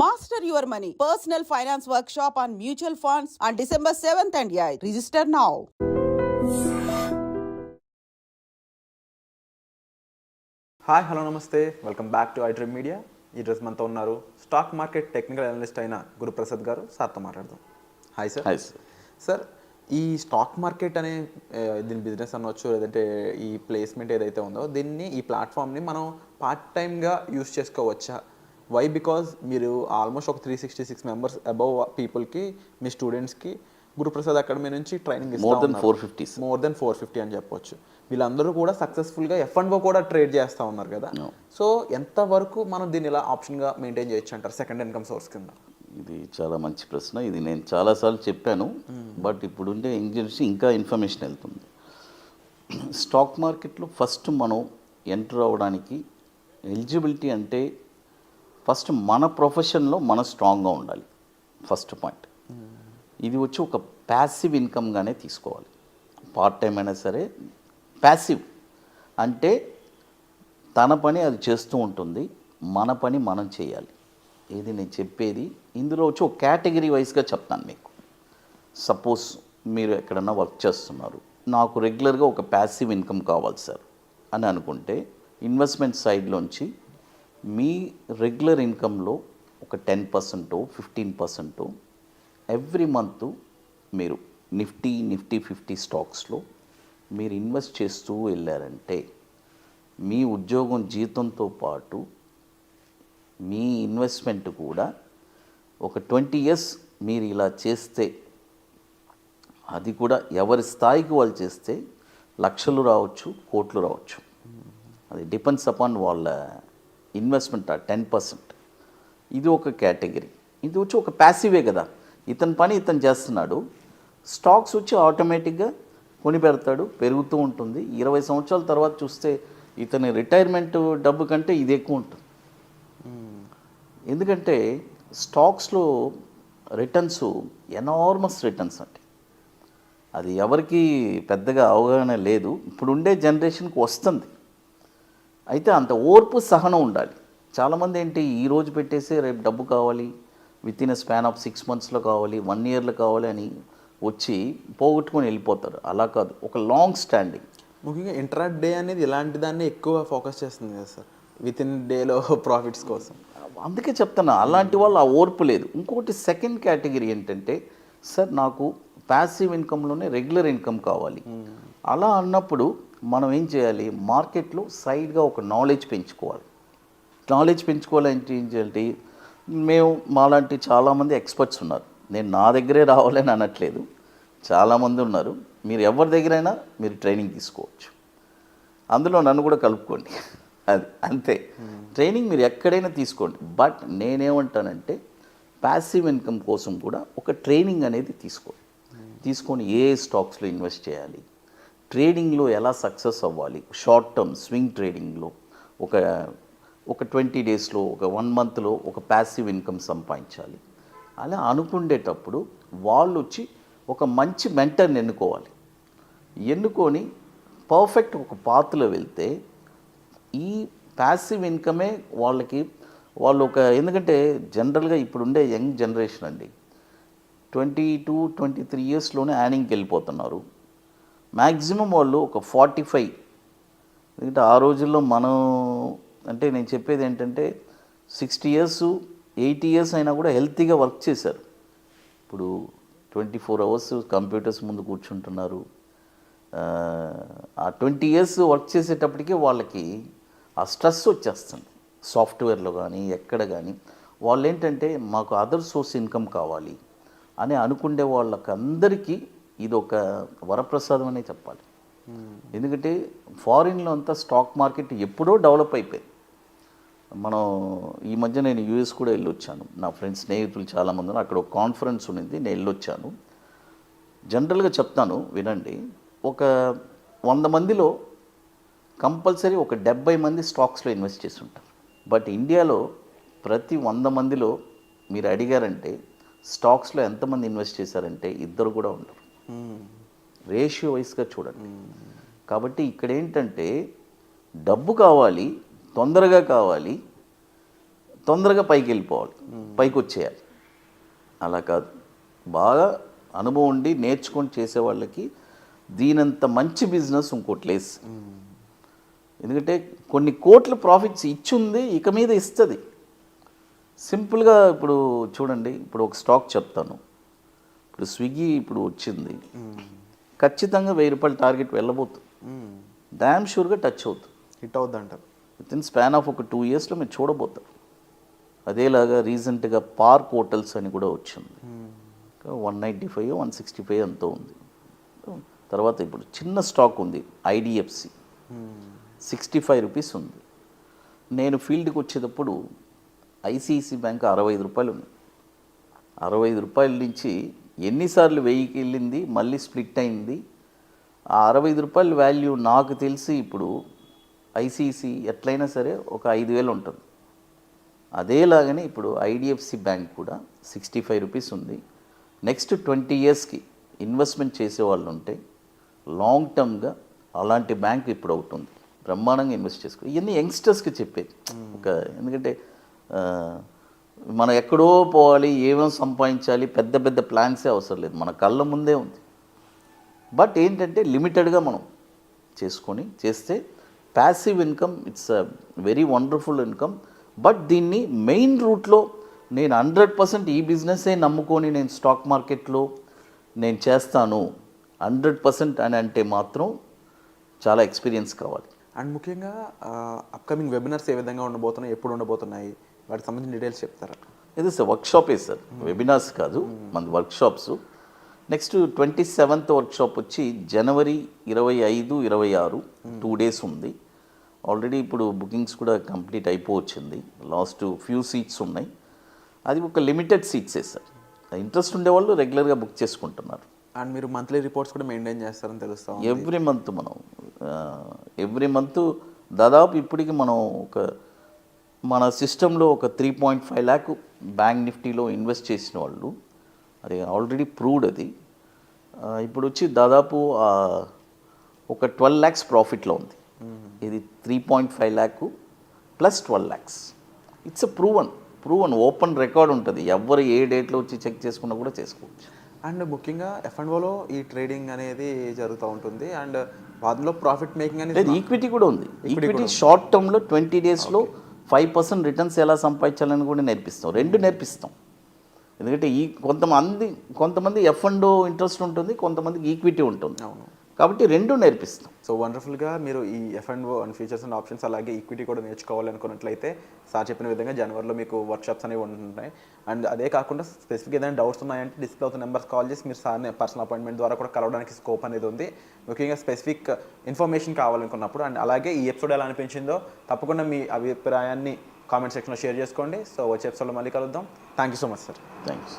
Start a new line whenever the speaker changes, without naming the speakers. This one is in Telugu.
Master your money. Personal finance workshop on mutual funds on December 7th and 8th. Register now.
Hi hello నమస్తే welcome back to iDream Media. ఈరోజు మనతో ఉన్నారు స్టాక్ మార్కెట్ టెక్నికల్ అనలిస్ట్ అయిన గురుప్రసాద్ గారు. సార్తో మాట్లాడదాం. Hi sir.
Hi sir.
Sir, ఈ స్టాక్ మార్కెట్ అనే దీని బిజినెస్ అనవచ్చు, లేదంటే ఈ ప్లేస్మెంట్ ఏదైతే ఉందో దీన్ని, ఈ ప్లాట్ఫామ్ని మనం పార్ట్ టైమ్గా యూస్ చేసుకోవచ్చా? వై? బికాజ్ మీరు ఆల్మోస్ట్ ఒక 366 మెంబర్స్ అబవ్ పీపుల్కి, మీ స్టూడెంట్స్కి గురుప్రసాద్ అకాడమీ నుంచి ట్రైనింగ్ ఇస్తారు. మోర్ దెన్ 450 అని చెప్పొచ్చు. వీళ్ళందరూ కూడా సక్సెస్ఫుల్గా F&O కూడా ట్రేడ్ చేస్తూ ఉన్నారు కదా. సో ఎంతవరకు మనం దీన్ని ఇలా ఆప్షన్గా మెయింటైన్ చేయొచ్చు అంటారు సెకండ్ ఇన్కమ్ సోర్స్ కింద?
ఇది చాలా మంచి ప్రశ్న. ఇది నేను చాలాసార్లు చెప్పాను, బట్ ఇప్పుడుండే ఇంజనీర్స్ ఇంకా ఇన్ఫర్మేషన్ వెళ్తుంది. స్టాక్ మార్కెట్లో ఫస్ట్ మనం ఎంటర్ అవ్వడానికి ఎలిజిబిలిటీ అంటే ఫస్ట్ మన ప్రొఫెషన్లో మనం స్ట్రాంగ్గా ఉండాలి. First point. ఇది వచ్చి ఒక ప్యాసివ్ ఇన్కమ్గానే తీసుకోవాలి. పార్ట్ టైం అయినా సరే ప్యాసివ్ అంటే తన పని అది చేస్తూ ఉంటుంది, మన పని మనం చేయాలి. ఇది నేను చెప్పేది. ఇందులో వచ్చి ఒక కేటగిరీ వైజ్గా చెప్తాను మీకు. సపోజ్ మీరు ఎక్కడన్నా వర్క్ చేస్తున్నారు, నాకు రెగ్యులర్గా ఒక ప్యాసివ్ ఇన్కమ్ కావాలి సార్ అని అనుకుంటే, ఇన్వెస్ట్మెంట్ సైడ్లోంచి మీ రెగ్యులర్ ఇన్కంలో ఒక 10%, 15% ఎవ్రీ మంత్ మీరు నిఫ్టీ 50 స్టాక్స్లో మీరు ఇన్వెస్ట్ చేస్తూ వెళ్ళారంటే, మీ ఉద్యోగం జీతంతో పాటు మీ ఇన్వెస్ట్మెంట్ కూడా ఒక 20 years మీరు ఇలా చేస్తే, అది కూడా ఎవరి స్థాయికి వాళ్ళు చేస్తే లక్షలు రావచ్చు, కోట్లు రావచ్చు. అది డిపెండ్స్ అపాన్ వాళ్ళ ఇన్వెస్ట్మెంట్. 10% ఇది ఒక కేటగిరీ. ఇది వచ్చి ఒక ప్యాసివే కదా, ఇతని పని ఇతను చేస్తున్నాడు. స్టాక్స్ వచ్చి ఆటోమేటిక్గా కొని పెడతాడు, పెరుగుతూ ఉంటుంది. 20 సంవత్సరాల తర్వాత చూస్తే ఇతని రిటైర్మెంట్ డబ్బు కంటే ఇది ఎక్కువ ఉంటుంది. ఎందుకంటే స్టాక్స్లో రిటర్న్స్ ఎనార్మస్ రిటర్న్స్ అంటే అది ఎవరికి పెద్దగా అవగాహన లేదు. ఇప్పుడు ఉండే జనరేషన్కి వస్తుంది. అయితే అంత ఓర్పు, సహనం ఉండాలి. చాలామంది ఏంటి, ఈరోజు పెట్టేసి రేపు డబ్బు కావాలి, విత్ ఇన్ స్పాన్ ఆఫ్ 6 monthsలో కావాలి, 1 yearలో కావాలి అని వచ్చి పోగొట్టుకొని వెళ్ళిపోతారు. అలా కాదు, ఒక లాంగ్ స్టాండింగ్.
ముఖ్యంగా ఇంట్రా డే అనేది ఇలాంటి దాన్ని ఎక్కువ ఫోకస్ చేస్తుంది కదా సార్, విత్ ఇన్ డేలో ప్రాఫిట్స్ కోసం.
అందుకే చెప్తున్నా, అలాంటి వాళ్ళు ఆ ఓర్పు లేదు. ఇంకొకటి సెకండ్ కేటగిరీ ఏంటంటే, సార్ నాకు ప్యాసివ్ ఇన్కంలోనే రెగ్యులర్ ఇన్కమ్ కావాలి. అలా అన్నప్పుడు మనం ఏం చేయాలి, మార్కెట్లో సైడ్గా ఒక నాలెడ్జ్ పెంచుకోవాలి. నాలెడ్జ్ పెంచుకోవాలంటే ఏం చేయాలి, మేము మాలాంటి చాలామంది ఎక్స్పర్ట్స్ ఉన్నారు. నేను నా దగ్గరే రావాలని అనట్లేదు, చాలామంది ఉన్నారు. మీరు ఎవరి దగ్గరైనా మీరు ట్రైనింగ్ తీసుకోవచ్చు. అందులో నన్ను కూడా కలుపుకోండి. అది అంతే. ట్రైనింగ్ మీరు ఎక్కడైనా తీసుకోండి. బట్ నేనేమంటానంటే, ప్యాసివ్ ఇన్కమ్ కోసం కూడా ఒక ట్రైనింగ్ అనేది తీసుకొని ఏ స్టాక్స్లో ఇన్వెస్ట్ చేయాలి, ట్రేడింగ్లో ఎలా సక్సెస్ అవ్వాలి, షార్ట్ టర్మ్ స్వింగ్ ట్రేడింగ్లో ఒక 20 daysలో, ఒక 1 monthలో ఒక ప్యాసివ్ ఇన్కమ్ సంపాదించాలి. అలా అనుకునేటప్పుడు వాళ్ళు వచ్చి ఒక మంచి మెంటర్ని ఎన్నుకొని పర్ఫెక్ట్ ఒక పాత్లో వెళ్తే ఈ ప్యాసివ్ ఇన్కమే వాళ్ళు ఎందుకంటే జనరల్గా ఇప్పుడుండే యంగ్ జనరేషన్ అండి 22-23 yearsలోనే యానింగ్కి వెళ్ళిపోతున్నారు. మ్యాక్సిమం వాళ్ళు ఒక 45. ఎందుకంటే ఆ రోజుల్లో మనం అంటే నేను చెప్పేది ఏంటంటే 60 years, 80 years అయినా కూడా హెల్తీగా వర్క్ చేశారు. ఇప్పుడు 24 hours కంప్యూటర్స్ ముందు కూర్చుంటున్నారు. ఆ 20 years వర్క్ చేసేటప్పటికే వాళ్ళకి ఆ స్ట్రెస్ వచ్చేస్తుంది. సాఫ్ట్వేర్లో కానీ ఎక్కడ కానీ వాళ్ళు ఏంటంటే, మాకు అదర్ సోర్స్ ఇన్కమ్ కావాలి అని అనుకునే వాళ్ళకందరికీ ఇది ఒక వరప్రసాదం అనే చెప్పాలి. ఎందుకంటే ఫారిన్లో అంతా స్టాక్ మార్కెట్ ఎప్పుడో డెవలప్ అయిపోయింది. మనం ఈ మధ్య నేను యూఎస్ కూడా వెళ్ళొచ్చాను. నా ఫ్రెండ్స్, స్నేహితులు చాలామంది ఉన్నారు. అక్కడ ఒక కాన్ఫరెన్స్ ఉన్నింది, నేను వెళ్ళొచ్చాను. జనరల్గా చెప్తాను వినండి, ఒక 100 మందిలో కంపల్సరీ ఒక 70 మంది స్టాక్స్లో ఇన్వెస్ట్ చేసి ఉంటారు. బట్ ఇండియాలో ప్రతి 100 మందిలో మీరు అడిగారంటే స్టాక్స్లో ఎంతమంది ఇన్వెస్ట్ చేశారంటే 2 కూడా ఉండరు. రేషియో వైస్గా చూడండి. కాబట్టి ఇక్కడ ఏంటంటే, డబ్బు కావాలి, తొందరగా కావాలి, తొందరగా పైకి వెళ్ళిపోవాలి, పైకి వచ్చేయాలి. అలా కాదు, బాగా అనుభవం ఉండి నేర్చుకొని చేసే వాళ్ళకి దీనంత మంచి బిజినెస్ ఇంకోటి లేదు. ఎందుకంటే కొన్ని కోట్ల ప్రాఫిట్స్ ఇచ్చింది, ఇక మీద ఇస్తుంది. సింపుల్గా ఇప్పుడు చూడండి, ఇప్పుడు ఒక స్టాక్ చెప్తాను. ఇప్పుడు స్విగ్గీ ఇప్పుడు వచ్చింది, ఖచ్చితంగా 1000 రూపాయల టార్గెట్ వెళ్ళబోతుంది. డ్యామ్ షూర్గా టచ్ అవుతుంది,
హిట్ అవుద్ది అంటారు.
విత్ ఇన్ స్పాన్ ఆఫ్ ఒక 2 ఇయర్స్లో మీరు చూడబోతారు. అదేలాగా రీసెంట్గా పార్క్ హోటల్స్ అని కూడా వచ్చింది, 195 165 ఎంతో ఉంది. తర్వాత ఇప్పుడు చిన్న స్టాక్ ఉంది ఐడిఎఫ్సి, 65 రూపీస్ ఉంది. నేను ఫీల్డ్కి వచ్చేటప్పుడు ఐసిఐసి బ్యాంక్ 65 రూపాయలు ఉంది. 65 రూపాయల నుంచి ఎన్నిసార్లు 1000కి వెళ్ళింది, మళ్ళీ స్ప్లిట్ అయింది. ఆ 65 రూపాయల వాల్యూ నాకు తెలిసి ఇప్పుడు ఐసిఐసి ఎట్లయినా సరే ఒక 5000 ఉంటుంది. అదేలాగానే ఇప్పుడు ఐడిఎఫ్సి బ్యాంక్ కూడా 65 రూపీస్ ఉంది. నెక్స్ట్ 20 ఇయర్స్కి ఇన్వెస్ట్మెంట్ చేసే వాళ్ళు ఉంటే లాంగ్ టర్మ్గా అలాంటి బ్యాంక్ ఇప్పుడు ఒకటి ఉంది, బ్రహ్మాండంగా ఇన్వెస్ట్ చేసుకో. ఇవన్నీ యంగ్స్టర్స్కి చెప్పేది ఒక, ఎందుకంటే మనం ఎక్కడో పోవాలి, ఏమేమి సంపాదించాలి, పెద్ద పెద్ద ప్లాన్సే అవసరం లేదు, మన కళ్ళ ముందే ఉంది. బట్ ఏంటంటే లిమిటెడ్గా మనం చేసుకొని చేస్తే passive income, it's a very wonderful income. But దీన్ని మెయిన్ రూట్లో నేను 100% ఈ బిజినెస్సే నమ్ముకొని నేను స్టాక్ మార్కెట్లో నేను చేస్తాను 100% అని అంటే మాత్రం చాలా ఎక్స్పీరియన్స్ కావాలి.
అండ్ ముఖ్యంగా అప్కమింగ్ వెబినార్స్ ఏ విధంగా ఉండబోతున్నాయి, ఎప్పుడు ఉండబోతున్నాయి, వాటికి సంబంధించిన డీటెయిల్స్ చెప్తారా?
ఇది సార్ వర్క్షాపే సార్, వెబినార్స్ కాదు, మన వర్క్షాప్స్. నెక్స్ట్ 27th వర్క్షాప్ వచ్చి జనవరి 25, 26 2 days ఉంది. ఆల్రెడీ ఇప్పుడు బుకింగ్స్ కూడా కంప్లీట్ అయిపోవచ్చింది, లాస్ట్ ఫ్యూ సీట్స్ ఉన్నాయి. అది ఒక లిమిటెడ్ సీట్సే సార్, ఇంట్రెస్ట్ ఉండేవాళ్ళు రెగ్యులర్గా బుక్ చేసుకుంటున్నారు.
అండ్ మీరు మంత్లీ రిపోర్ట్స్ కూడా మెయింటైన్ చేస్తారని తెలుస్తాం.
ఎవ్రీ మంత్ మనం ఎవ్రీ మంత్ దాదాపు ఇప్పటికి మనం ఒక మన సిస్టంలో ఒక 3.5 lakh బ్యాంక్ నిఫ్టీలో ఇన్వెస్ట్ చేసిన వాళ్ళు, అది ఆల్రెడీ ప్రూవ్డ్. అది ఇప్పుడు వచ్చి దాదాపు ఒక 12 lakhs ప్రాఫిట్లో ఉంది. ఇది 3.5 lakh plus 12 lakhs. It's a proven open record ఉంటుంది, ఎవరు ఏ డేట్లో వచ్చి చెక్ చేసుకున్నా కూడా చేసుకోవచ్చు.
అండ్ ముఖ్యంగా F&Oలో ఈ ట్రేడింగ్ అనేది జరుగుతూ ఉంటుంది. అండ్ అందులో ప్రాఫిట్ మేకింగ్ అనేది
ఈక్విటీ కూడా ఉంది. ఈక్విటీ షార్ట్ టర్మ్లో 20 daysలో 5% రిటర్న్స్ ఎలా సంపాదించాలని కూడా నేర్పిస్తాం, రెండు నేర్పిస్తాం. ఎందుకంటే కొంతమంది F&O ఇంట్రెస్ట్ ఉంటుంది, కొంతమందికి ఈక్విటీ ఉంటుంది.
అవును,
కాబట్టి రెండు నేర్పిస్తాం.
సో వండర్ఫుల్గా మీరు ఈ F&O and features and options అలాగే ఈక్విటీ కూడా నేర్చుకోవాలి అనుకున్నట్లయితే సార్ చెప్పిన విధంగా జనవరిలో మీకు వర్క్షాప్స్ అనేవి ఉంటున్నాయి. అండ్ అదే కాకుండా స్పెసిఫిక్ ఏదైనా డౌట్స్ ఉన్నాయంటే డిస్ప్లే అవుతున్న నెంబర్స్ కాల్ చేసి మీరు సార్ని పర్సనల్ అపాయింట్మెంట్ ద్వారా కూడా కలవడానికి స్కోప్ అనేది ఉంది. ముఖ్యంగా స్పెసిఫిక్ ఇన్ఫర్మేషన్ కావాలనుకున్నప్పుడు. అండ్ అలాగే ఈ ఎపిసోడ్ ఎలా అనిపించిందో తప్పకుండా మీ అభిప్రాయాన్ని కామెంట్ సెక్షన్లో షేర్ చేసుకోండి. సో వచ్చే ఎపిసోడ్లో మళ్ళీ కలుద్దాం. Thank you so much sir.
Thanks.